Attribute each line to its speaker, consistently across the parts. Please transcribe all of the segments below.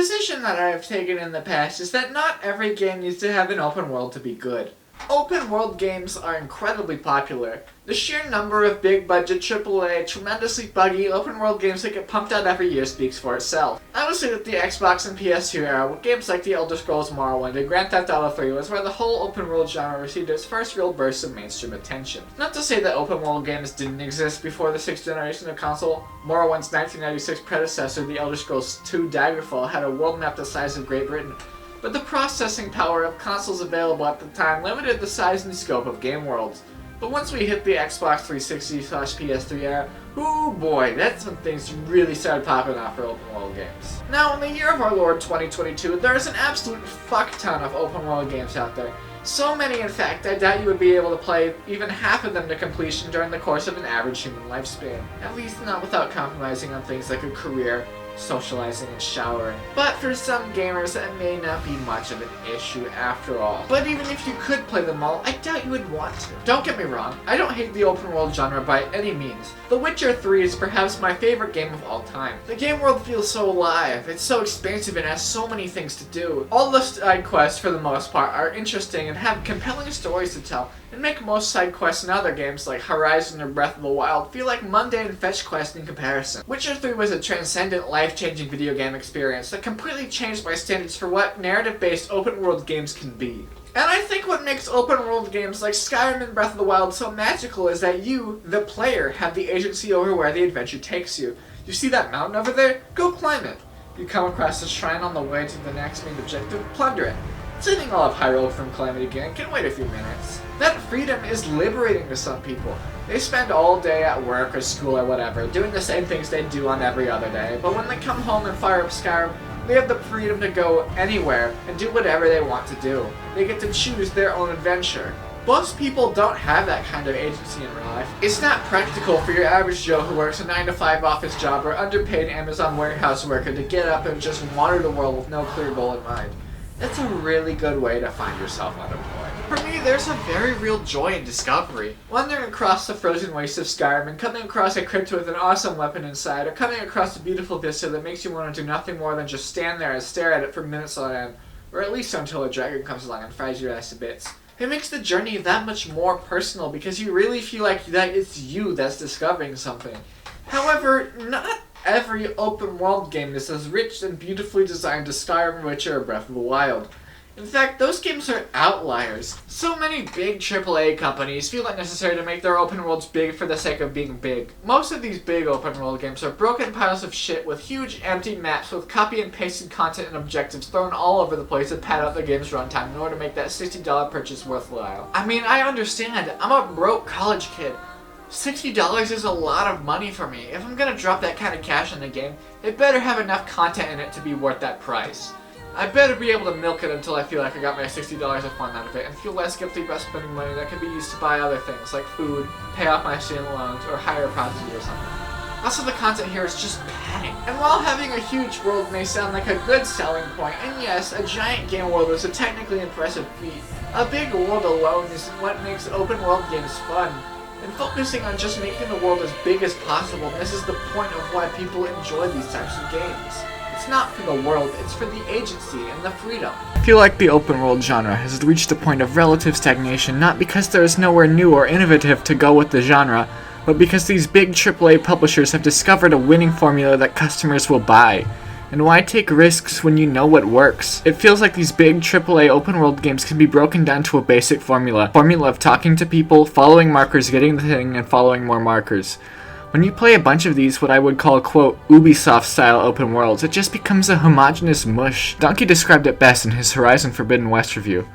Speaker 1: position that I have taken in the past is that not every game needs to have an open world to be good. Open world games are incredibly popular. The sheer number of big budget AAA, tremendously buggy open world games that get pumped out every year speaks for itself. I would say that the Xbox and PS2 era, with games like The Elder Scrolls Morrowind and Grand Theft Auto 3, was where the whole open world genre received its first real burst of mainstream attention. Not to say that open world games didn't exist before the 6th generation of console. Morrowind's 1996 predecessor, The Elder Scrolls 2 Daggerfall, had a world map the size of Great Britain, but the processing power of consoles available at the time limited the size and scope of game worlds. But once we hit the Xbox 360/PS3 era, ooh boy, that's when things really started popping off for open world games. Now, in the year of our Lord 2022, there is an absolute fuck ton of open world games out there. So many, in fact, I doubt you would be able to play even half of them to completion during the course of an average human lifespan. At least not without compromising on things like a career, socializing, and showering. But for some gamers, that may not be much of an issue after all. But even if you could play them all, I doubt you would want to. Don't get me wrong, I don't hate the open world genre by any means. The Witcher 3 is perhaps my favorite game of all time. The game world feels so alive, it's so expansive and has so many things to do. All the side quests, for the most part, are interesting and have compelling stories to tell, and make most side quests in other games like Horizon or Breath of the Wild feel like mundane fetch quests in comparison. Witcher 3 was a transcendent, life-changing video game experience that completely changed my standards for what narrative-based open-world games can be. And I think what makes open-world games like Skyrim and Breath of the Wild so magical is that you, the player, have the agency over where the adventure takes you. You see that mountain over there? Go climb it. You come across a shrine on the way to the next main objective? Plunder it. Saving all of Hyrule from Calamity Ganon can wait a few minutes. That freedom is liberating to some people. They spend all day at work or school or whatever, doing the same things they do on every other day, but when they come home and fire up Skyrim, they have the freedom to go anywhere and do whatever they want to do. They get to choose their own adventure. Most people don't have that kind of agency in real life. It's not practical for your average Joe who works a 9-to-5 office job or underpaid Amazon warehouse worker to get up and just wander the world with no clear goal in mind. That's a really good way to find yourself unemployed. For me, there's a very real joy in discovery. Wandering across the frozen wastes of Skyrim and coming across a crypt with an awesome weapon inside, or coming across a beautiful vista that makes you want to do nothing more than just stand there and stare at it for minutes on end, or at least until a dragon comes along and fries your ass to bits. It makes the journey that much more personal because you really feel like that it's you that's discovering something. However, not every open world game is as rich and beautifully designed as Skyrim, Witcher, or Breath of the Wild. In fact, those games are outliers. So many big AAA companies feel it necessary to make their open worlds big for the sake of being big. Most of these big open world games are broken piles of shit with huge empty maps with copy and pasted content and objectives thrown all over the place to pad out the game's runtime in order to make that $60 purchase worthwhile. I mean, I understand. I'm a broke college kid. $60 is a lot of money for me. If I'm gonna drop that kind of cash in a game, it better have enough content in it to be worth that price. I better be able to milk it until I feel like I got my $60 of fun out of it and feel less guilty about spending money that can be used to buy other things like food, pay off my student loans, or hire a prostitute or something. Also, the content here is just padding. And while having a huge world may sound like a good selling point, and yes, a giant game world is a technically impressive feat, a big world alone isn't what makes open world games fun. And focusing on just making the world as big as possible misses the point of why people enjoy these types of games. It's not for the world, it's for the agency and the freedom. I feel like the open world genre has reached a point of relative stagnation not because there is nowhere new or innovative to go with the genre, but because these big AAA publishers have discovered a winning formula that customers will buy. And why take risks when you know what works? It feels like these big AAA open world games can be broken down to a basic formula. Formula of talking to people, following markers, getting the thing, and following more markers. When you play a bunch of these, what I would call, quote, Ubisoft-style open worlds, it just becomes a homogeneous mush. Donkey described it best in his Horizon Forbidden West review.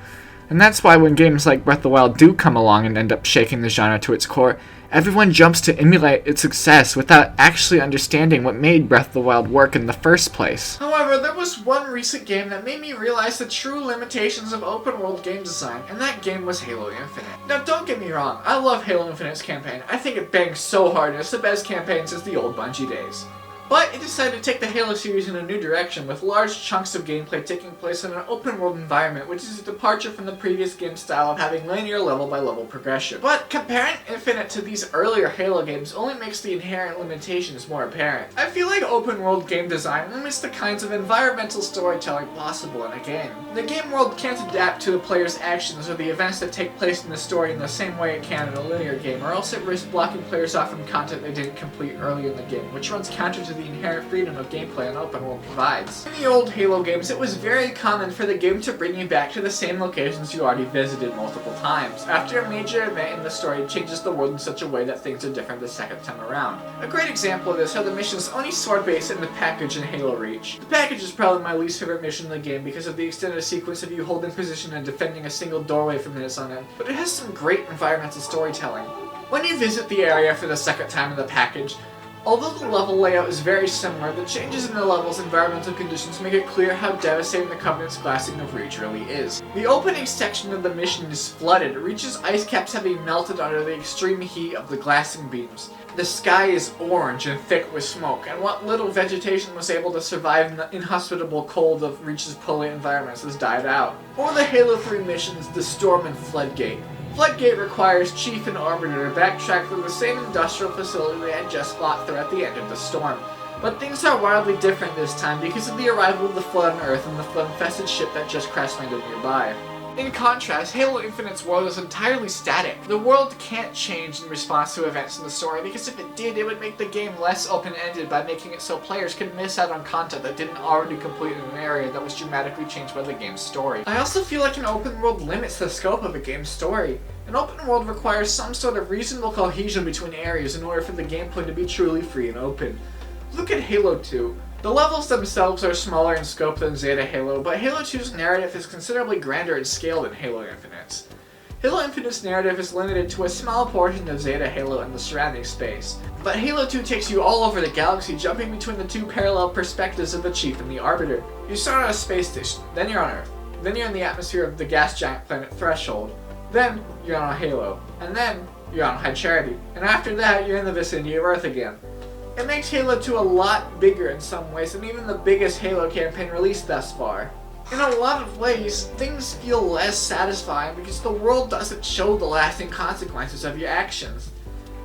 Speaker 1: And that's why when games like Breath of the Wild do come along and end up shaking the genre to its core, everyone jumps to emulate its success without actually understanding what made Breath of the Wild work in the first place. However, there was one recent game that made me realize the true limitations of open world game design, and that game was Halo Infinite. Now don't get me wrong, I love Halo Infinite's campaign. I think it bangs so hard and it's the best campaign since the old Bungie days. But it decided to take the Halo series in a new direction, with large chunks of gameplay taking place in an open-world environment, which is a departure from the previous game style of having linear level-by-level progression. But comparing Infinite to these earlier Halo games only makes the inherent limitations more apparent. I feel like open-world game design limits the kinds of environmental storytelling possible in a game. The game world can't adapt to the player's actions or the events that take place in the story in the same way it can in a linear game, or else it risks blocking players off from content they didn't complete early in the game, which runs counter to the inherent freedom of gameplay an open world provides. In the old Halo games, it was very common for the game to bring you back to the same locations you already visited multiple times, after a major event in the story changes the world in such a way that things are different the second time around. A great example of this are the missions Oni Sword Base and the Package in Halo Reach. The Package is probably my least favorite mission in the game because of the extended sequence of you holding position and defending a single doorway for minutes on end, but it has some great environmental storytelling. When you visit the area for the second time in the Package, although the level layout is very similar, the changes in the level's environmental conditions make it clear how devastating the Covenant's glassing of Reach really is. The opening section of the mission is flooded, Reach's ice caps having melted under the extreme heat of the glassing beams. The sky is orange and thick with smoke, and what little vegetation was able to survive in the inhospitable cold of Reach's polar environments has died out. Or the Halo 3 missions, The Storm and Floodgate. Floodgate requires Chief and Arbiter to backtrack through the same industrial facility they had just fought through at the end of the storm. But things are wildly different this time because of the arrival of the Flood on Earth and the flood-infested ship that just crash-landed nearby. In contrast, Halo Infinite's world is entirely static. The world can't change in response to events in the story, because if it did, it would make the game less open-ended by making it so players could miss out on content that didn't already complete in an area that was dramatically changed by the game's story. I also feel like an open world limits the scope of a game's story. An open world requires some sort of reasonable cohesion between areas in order for the gameplay to be truly free and open. Look at Halo 2. The levels themselves are smaller in scope than Zeta Halo, but Halo 2's narrative is considerably grander in scale than Halo Infinite's. Halo Infinite's narrative is limited to a small portion of Zeta Halo and the surrounding space, but Halo 2 takes you all over the galaxy, jumping between the two parallel perspectives of the Chief and the Arbiter. You start on a space station, then you're on Earth, then you're in the atmosphere of the gas giant planet Threshold, then you're on a Halo, and then you're on High Charity, and after that you're in the vicinity of Earth again. It makes Halo 2 a lot bigger in some ways than even the biggest Halo campaign released thus far. In a lot of ways, things feel less satisfying because the world doesn't show the lasting consequences of your actions.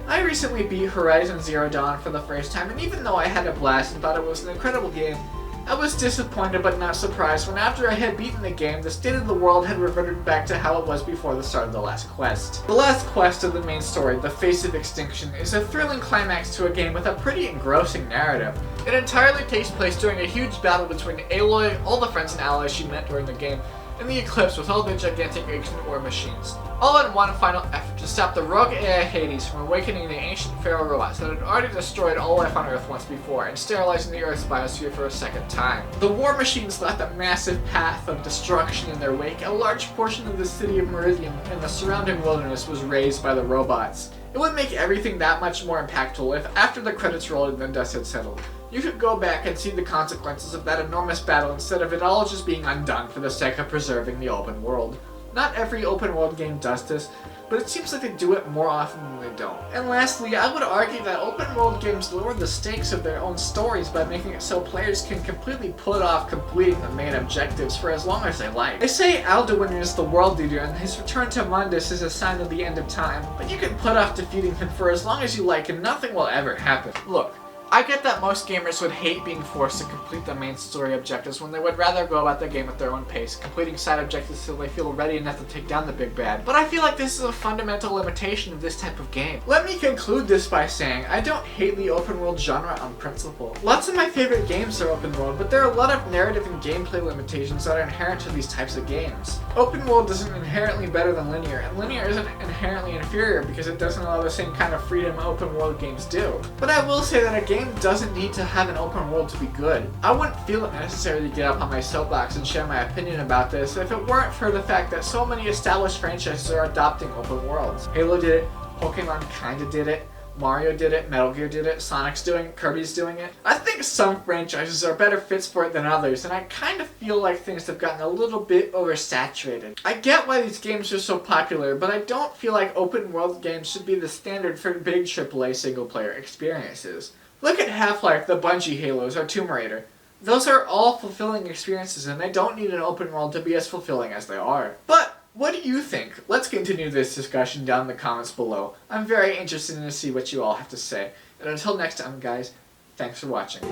Speaker 1: I recently beat Horizon Zero Dawn for the first time, and even though I had a blast and thought it was an incredible game, I was disappointed but not surprised when after I had beaten the game, the state of the world had reverted back to how it was before the start of the last quest. The last quest of the main story, The Face of Extinction, is a thrilling climax to a game with a pretty engrossing narrative. It entirely takes place during a huge battle between Aloy, all the friends and allies she met during the game, and the Eclipse with all the gigantic ancient war machines, all in one final effort to stop the rogue AI Hades from awakening the ancient Pharaoh robots that had already destroyed all life on Earth once before and sterilizing the Earth's biosphere for a second time. The war machines left a massive path of destruction in their wake. A large portion of the city of Meridian and the surrounding wilderness was razed by the robots. It would make everything that much more impactful if, after the credits rolled and the dust had settled, you could go back and see the consequences of that enormous battle instead of it all just being undone for the sake of preserving the open world. Not every open world game does this, but it seems like they do it more often than they don't. And lastly, I would argue that open world games lower the stakes of their own stories by making it so players can completely put off completing the main objectives for as long as they like. They say Alduin is the world leader and his return to Mundus is a sign of the end of time, but you can put off defeating him for as long as you like and nothing will ever happen. Look, I get that most gamers would hate being forced to complete the main story objectives when they would rather go about the game at their own pace, completing side objectives till they feel ready enough to take down the big bad. But I feel like this is a fundamental limitation of this type of game. Let me conclude this by saying I don't hate the open world genre on principle. Lots of my favorite games are open world, but there are a lot of narrative and gameplay limitations that are inherent to these types of games. Open world isn't inherently better than linear, and linear isn't inherently inferior because it doesn't allow the same kind of freedom open world games do. But I will say that a game doesn't need to have an open world to be good. I wouldn't feel it necessary to get up on my soapbox and share my opinion about this if it weren't for the fact that so many established franchises are adopting open worlds. Halo did it, Pokemon kinda did it, Mario did it, Metal Gear did it, Sonic's doing it, Kirby's doing it. I think some franchises are better fits for it than others, and I kind of feel like things have gotten a little bit oversaturated. I get why these games are so popular, but I don't feel like open world games should be the standard for big AAA single player experiences. Look at Half-Life, the Bungie Halos, or Tomb Raider. Those are all fulfilling experiences, and they don't need an open world to be as fulfilling as they are. But what do you think? Let's continue this discussion down in the comments below. I'm very interested to see what you all have to say. And until next time, guys, thanks for watching.